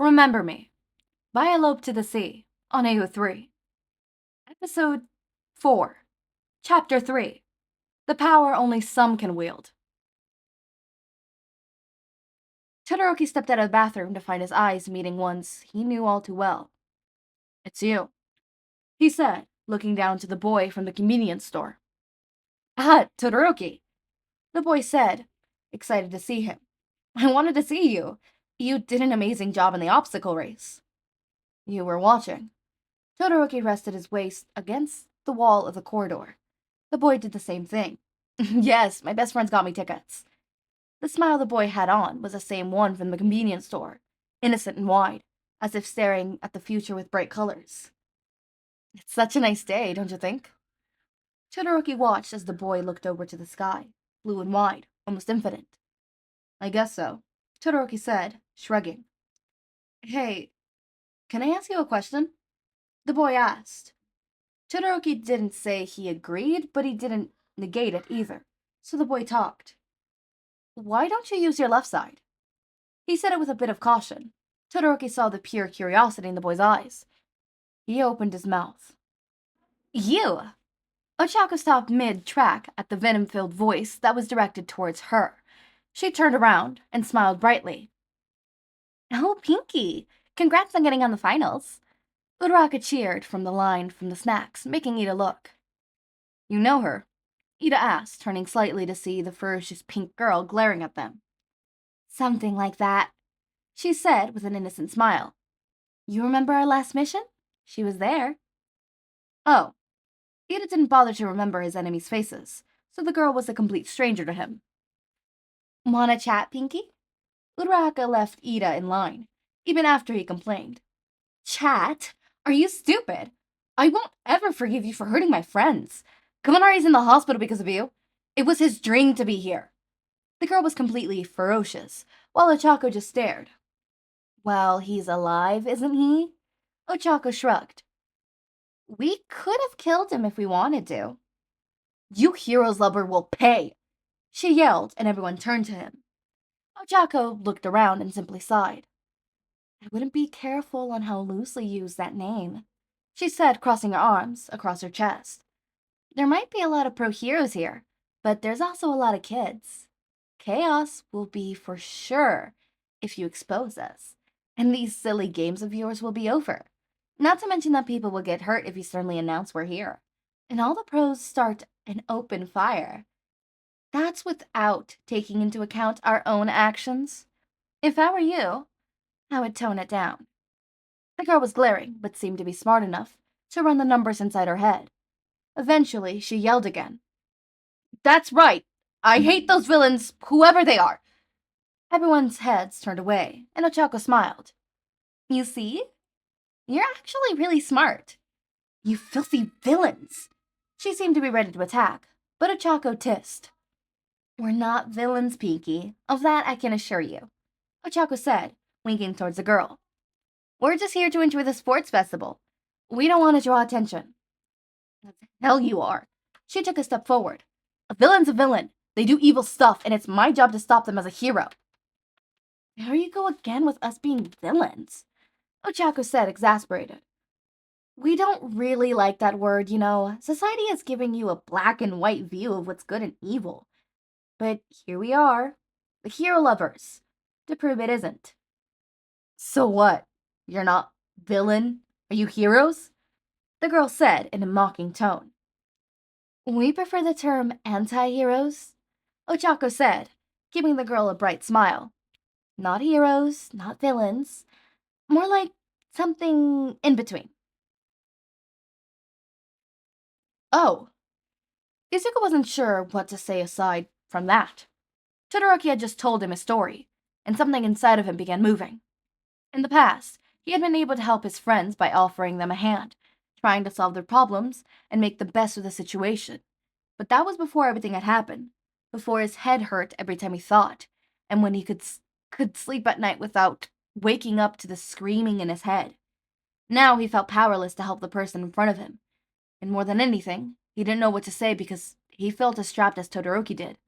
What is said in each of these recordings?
Remember Me by Elope to the Sea on AO3. Episode 4, Chapter 3, The Power Only Some Can Wield. Todoroki stepped out of the bathroom to find his eyes meeting ones he knew all too well. "It's you," he said, looking down to the boy from the convenience store. "Ah, Todoroki," the boy said, excited to see him. "I wanted to see you. You did an amazing job in the obstacle race." "You were watching." Todoroki rested his waist against the wall of the corridor. The boy did the same thing. "Yes, my best friends got me tickets." The smile the boy had on was the same one from the convenience store, innocent and wide, as if staring at the future with bright colors. "It's such a nice day, don't you think?" Todoroki watched as the boy looked over to the sky, blue and wide, almost infinite. "I guess so," Todoroki said, shrugging. "Hey, can I ask you a question?" the boy asked. Todoroki didn't say he agreed, but he didn't negate it either, so the boy talked. "Why don't you use your left side?" He said it with a bit of caution. Todoroki saw the pure curiosity in the boy's eyes. He opened his mouth. "You!" Ochako stopped mid-track at the venom-filled voice that was directed towards her. She turned around and smiled brightly. "Oh, Pinky! Congrats on getting on the finals." Uraraka cheered from the line from the snacks, making Iida look. "You know her?" Iida asked, turning slightly to see the ferocious pink girl glaring at them. "Something like that," she said with an innocent smile. "You remember our last mission? She was there." Oh. Iida didn't bother to remember his enemies' faces, so the girl was a complete stranger to him. "Wanna chat, Pinky?" Uraraka left Iida in line, even after he complained. "Chat? Are you stupid? I won't ever forgive you for hurting my friends. Kaminari's in the hospital because of you. It was his dream to be here." The girl was completely ferocious, while Ochako just stared. "Well, he's alive, isn't he?" Ochako shrugged. "We could have killed him if we wanted to." "You heroes lover will pay!" she yelled, and everyone turned to him. Ochako looked around and simply sighed. "I wouldn't be careful on how loosely you use that name," she said, crossing her arms across her chest. "There might be a lot of pro heroes here, but there's also a lot of kids. Chaos will be for sure if you expose us, and these silly games of yours will be over. Not to mention that people will get hurt if you suddenly announce we're here, and all the pros start an open fire. That's without taking into account our own actions. If I were you, I would tone it down." The girl was glaring, but seemed to be smart enough to run the numbers inside her head. Eventually, she yelled again. "That's right! I hate those villains, whoever they are!" Everyone's heads turned away, and Ochako smiled. "You see? You're actually really smart. You filthy villains!" She seemed to be ready to attack, but Ochako tissed. "We're not villains, Pinky. Of that I can assure you," Ochako said, winking towards the girl. "We're just here to enjoy the sports festival. We don't want to draw attention." "The hell you are." She took a step forward. "A villain's a villain. They do evil stuff, and it's my job to stop them as a hero." "There you go again with us being villains," Ochako said, exasperated. "We don't really like that word, you know. Society is giving you a black and white view of what's good and evil. But here we are, the hero lovers, to prove it isn't." "So what? You're not villain? Are you heroes?" the girl said in a mocking tone. "We prefer the term anti-heroes," Ochako said, giving the girl a bright smile. "Not heroes, not villains. More like something in between." Oh. Izuku wasn't sure what to say aside from that. Todoroki had just told him his story, and something inside of him began moving. In the past, he had been able to help his friends by offering them a hand, trying to solve their problems and make the best of the situation. But that was before everything had happened, before his head hurt every time he thought, and when he could sleep at night without waking up to the screaming in his head. Now he felt powerless to help the person in front of him, and more than anything, he didn't know what to say because he felt as trapped as Todoroki did.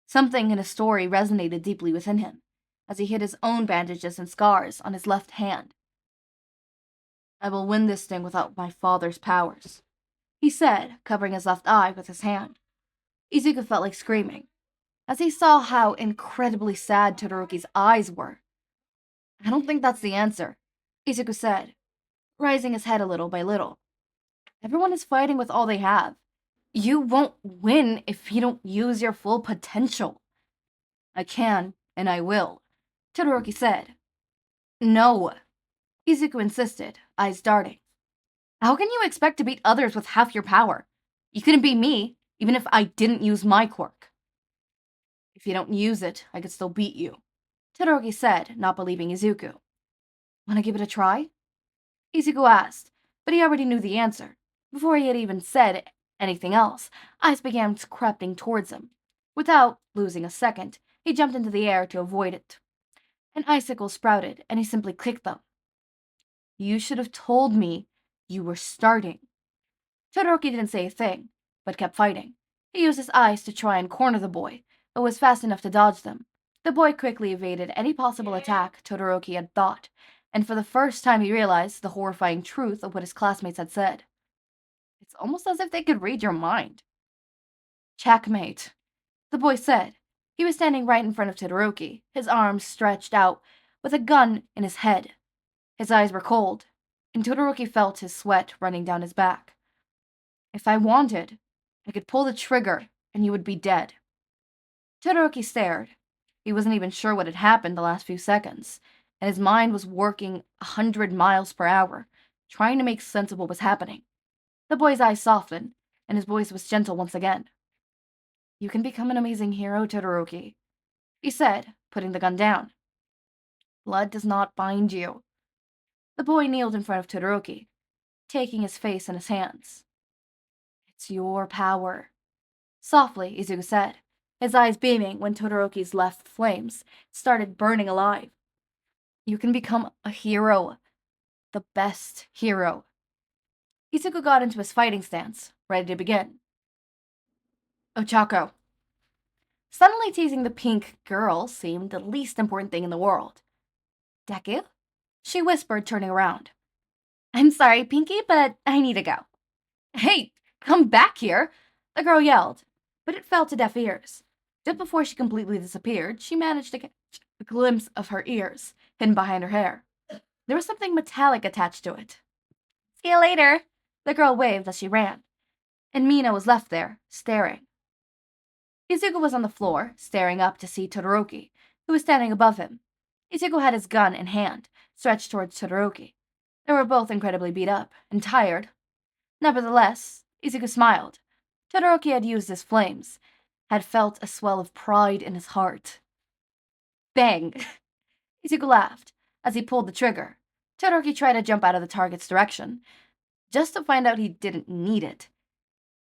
Something in his story resonated deeply within him, as he hid his own bandages and scars on his left hand. "I will win this thing without my father's powers," he said, covering his left eye with his hand. Izuku felt like screaming, as he saw how incredibly sad Todoroki's eyes were. "I don't think that's the answer," Izuku said, raising his head a little by little. "Everyone is fighting with all they have. You won't win if you don't use your full potential." "I can, and I will," Todoroki said. "No," Izuku insisted, eyes darting. "How can you expect to beat others with half your power? You couldn't beat me, even if I didn't use my quirk." "If you don't use it, I could still beat you," Todoroki said, not believing Izuku. "Want to give it a try?" Izuku asked, but he already knew the answer. Before he had even said anything else, ice began creeping towards him. Without losing a second, he jumped into the air to avoid it. An icicle sprouted, and he simply kicked them. "You should have told me you were starting." Todoroki didn't say a thing, but kept fighting. He used his eyes to try and corner the boy, but was fast enough to dodge them. The boy quickly evaded any possible attack Todoroki had thought, and for the first time he realized the horrifying truth of what his classmates had said. It's almost as if they could read your mind. "Checkmate," the boy said. He was standing right in front of Todoroki, his arms stretched out, with a gun in his head. His eyes were cold, and Todoroki felt his sweat running down his back. "If I wanted, I could pull the trigger, and you would be dead." Todoroki stared. He wasn't even sure what had happened the last few seconds, and his mind was working 100 miles per hour, trying to make sense of what was happening. The boy's eyes softened, and his voice was gentle once again. "You can become an amazing hero, Todoroki," he said, putting the gun down. "Blood does not bind you." The boy kneeled in front of Todoroki, taking his face in his hands. "It's your power," softly Izuku said, his eyes beaming when Todoroki's left flames started burning alive. "You can become a hero. The best hero." Izuku got into his fighting stance, ready to begin. "Ochako." Suddenly teasing the pink girl seemed the least important thing in the world. "Deku?" she whispered, turning around. "I'm sorry, Pinky, but I need to go." "Hey, come back here!" the girl yelled, but it fell to deaf ears. Just before she completely disappeared, she managed to catch a glimpse of her ears, hidden behind her hair. There was something metallic attached to it. "See you later," the girl waved as she ran, and Mina was left there, staring. Izuku was on the floor, staring up to see Todoroki, who was standing above him. Izuku had his gun in hand, stretched towards Todoroki. They were both incredibly beat up and tired. Nevertheless, Izuku smiled. Todoroki had used his flames, had felt a swell of pride in his heart. Bang! Izuku laughed as he pulled the trigger. Todoroki tried to jump out of the target's direction, just to find out he didn't need it.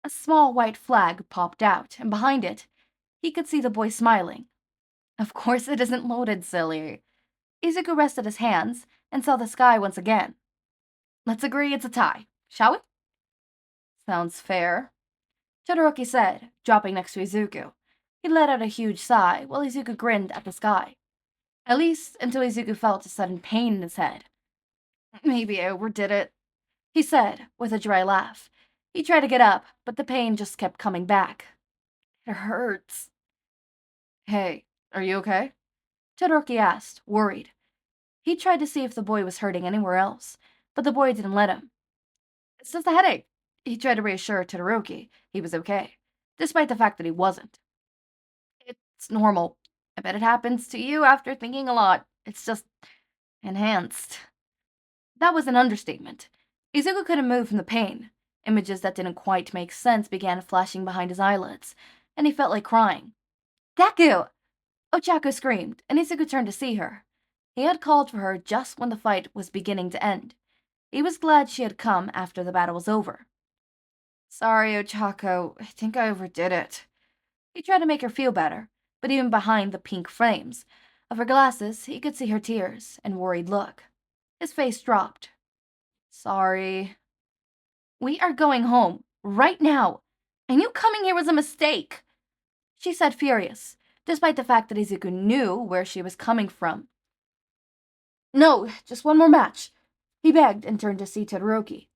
A small white flag popped out, and behind it, he could see the boy smiling. "Of course it isn't loaded, silly." Izuku rested his hands and saw the sky once again. "Let's agree it's a tie, shall we?" "Sounds fair," Todoroki said, dropping next to Izuku. He let out a huge sigh while Izuku grinned at the sky. At least until Izuku felt a sudden pain in his head. "Maybe I overdid it," he said, with a dry laugh. He tried to get up, but the pain just kept coming back. "It hurts." "Hey, are you okay?" Todoroki asked, worried. He tried to see if the boy was hurting anywhere else, but the boy didn't let him. "It's just a headache." He tried to reassure Todoroki he was okay, despite the fact that he wasn't. "It's normal. I bet it happens to you after thinking a lot. It's just enhanced." That was an understatement. Izuku couldn't move from the pain. Images that didn't quite make sense began flashing behind his eyelids, and he felt like crying. "Deku!" Ochako screamed, and Izuku turned to see her. He had called for her just when the fight was beginning to end. He was glad she had come after the battle was over. "Sorry, Ochako, I think I overdid it." He tried to make her feel better, but even behind the pink frames of her glasses, he could see her tears and worried look. His face dropped. "Sorry." "We are going home, right now, and you coming here was a mistake," she said, furious. despite the fact that Izuku knew where she was coming from. "No, just one more match," he begged and turned to see Todoroki.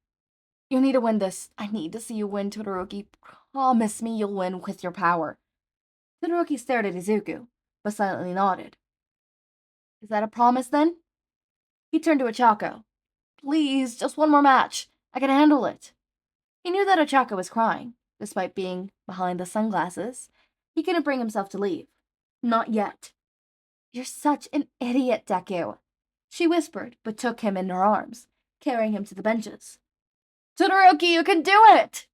"You need to win this. I need to see you win, Todoroki. Promise me you'll win with your power." Todoroki stared at Izuku, but silently nodded. "Is that a promise, then?" He turned to Ochako. "Please, just one more match. I can handle it." He knew that Ochako was crying, despite being behind the sunglasses. He couldn't bring himself to leave. Not yet. "You're such an idiot, Deku," she whispered, but took him in her arms, carrying him to the benches. "Todoroki, you can do it!"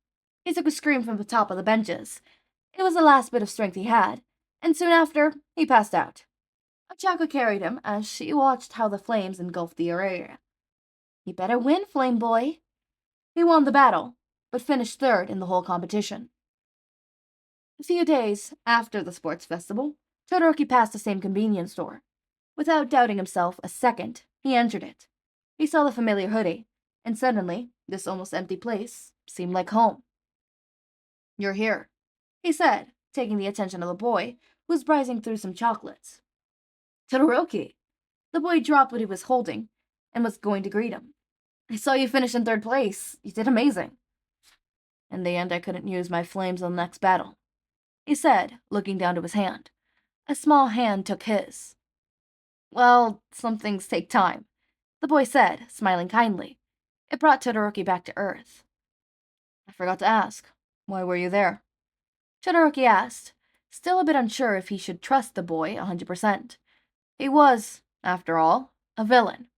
Izuku screamed from the top of the benches. It was the last bit of strength he had, and soon after, he passed out. Ochako carried him as she watched how the flames engulfed the area. "You better win, Flame Boy." He won the battle, but finished third in the whole competition. A few days after the sports festival, Todoroki passed the same convenience store. Without doubting himself a second, he entered it. He saw the familiar hoodie, and suddenly, this almost empty place seemed like home. "You're here," he said, taking the attention of the boy, who was browsing through some chocolates. "Todoroki!" The boy dropped what he was holding and was going to greet him. "I saw you finish in third place. You did amazing." "In the end, I couldn't use my flames in the next battle," he said, looking down to his hand. A small hand took his. "Well, some things take time," the boy said, smiling kindly. It brought Todoroki back to earth. "I forgot to ask, why were you there?" Todoroki asked, still a bit unsure if he should trust the boy 100%. He was, after all, a villain.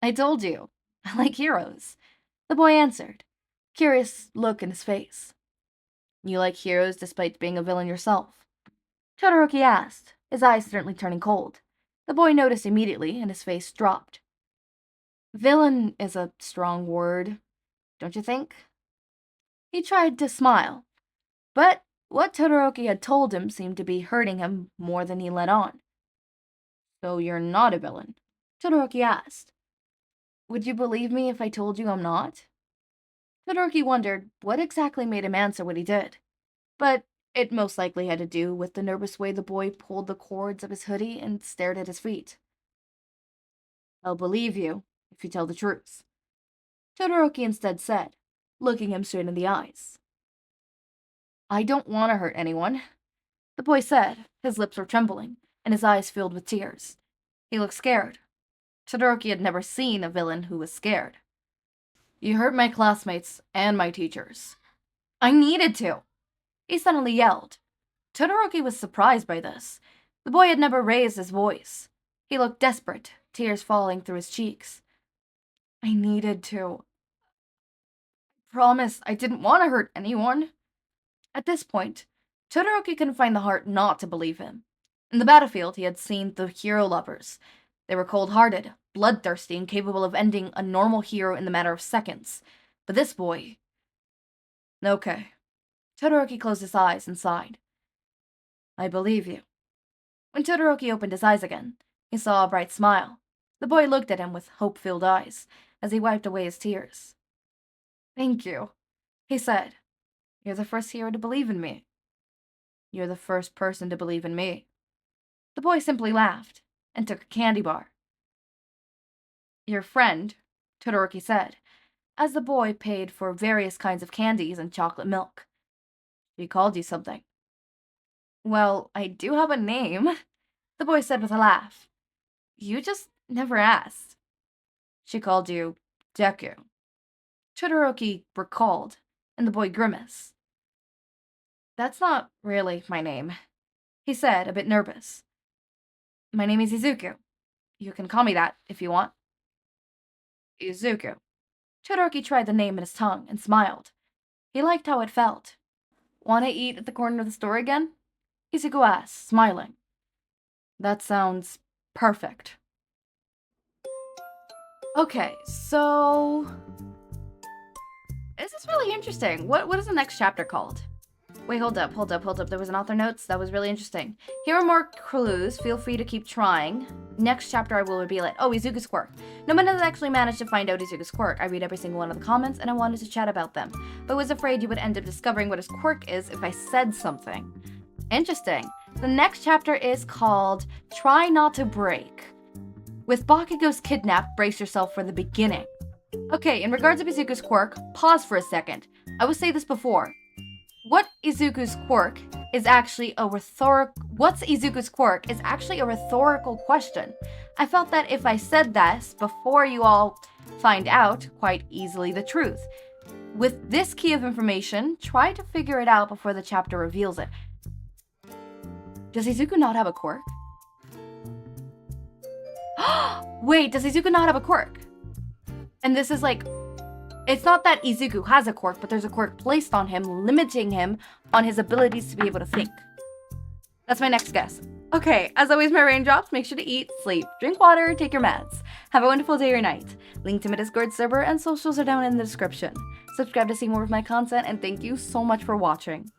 "I told you, I like heroes," the boy answered, curious look in his face. "You like heroes despite being a villain yourself?" Todoroki asked, his eyes certainly turning cold. The boy noticed immediately, and his face dropped. "Villain is a strong word, don't you think?" He tried to smile, but what Todoroki had told him seemed to be hurting him more than he let on. "So you're not a villain?" Todoroki asked. "Would you believe me if I told you I'm not?" Todoroki wondered what exactly made him answer what he did, but it most likely had to do with the nervous way the boy pulled the cords of his hoodie and stared at his feet. "I'll believe you if you tell the truth," Todoroki instead said, looking him straight in the eyes. "I don't want to hurt anyone," the boy said. His lips were trembling, and his eyes filled with tears. He looked scared. Todoroki had never seen a villain who was scared. "You hurt my classmates and my teachers." "I needed to!" he suddenly yelled. Todoroki was surprised by this. The boy had never raised his voice. He looked desperate, tears falling through his cheeks. "I needed to. Promise I didn't want to hurt anyone." At this point, Todoroki couldn't find the heart not to believe him. In the battlefield, he had seen the hero lovers. They were cold-hearted, bloodthirsty, and capable of ending a normal hero in the matter of seconds. But this boy... "Okay." Todoroki closed his eyes and sighed. "I believe you." When Todoroki opened his eyes again, he saw a bright smile. The boy looked at him with hope-filled eyes as he wiped away his tears. "Thank you," he said. "You're the first hero to believe in me." "You're the first person to believe in me." The boy simply laughed and took a candy bar. "Your friend," Todoroki said, as the boy paid for various kinds of candies and chocolate milk. "She called you something." "Well, I do have a name," the boy said with a laugh. "You just never asked." "She called you Deku." Todoroki recalled, and the boy grimaced. "That's not really my name," he said, a bit nervous. "My name is Izuku. You can call me that if you want." "Izuku." Todoroki tried the name in his tongue and smiled. He liked how it felt. "Want to eat at the corner of the store again?" Izuku asked, smiling. "That sounds perfect." Okay, so... this is really interesting. What is the next chapter called? Wait, hold up. There was an author notes. That was really interesting. Here are more clues. Feel free to keep trying. Next chapter I will reveal it. Oh, Izuku's quirk. No one has actually managed to find out Izuku's quirk. I read every single one of the comments, and I wanted to chat about them, but was afraid you would end up discovering what his quirk is if I said something. Interesting. The next chapter is called Try Not to Break. With Bakugo's kidnapped, brace yourself for the beginning. Okay, in regards to Izuku's quirk, pause for a second. I will say this before. What's Izuku's quirk is actually a rhetorical question. I felt that if I said this before, you all find out quite easily the truth. With this key of information, try to figure it out before the chapter reveals it. Does Izuku not have a quirk? Wait, does Izuku not have a quirk? And this is like, it's not that Izuku has a quirk, but there's a quirk placed on him, limiting him on his abilities to be able to think. That's my next guess. Okay, as always, my raindrops, make sure to eat, sleep, drink water, take your meds. Have a wonderful day or night. Link to my Discord server and socials are down in the description. Subscribe to see more of my content, and thank you so much for watching.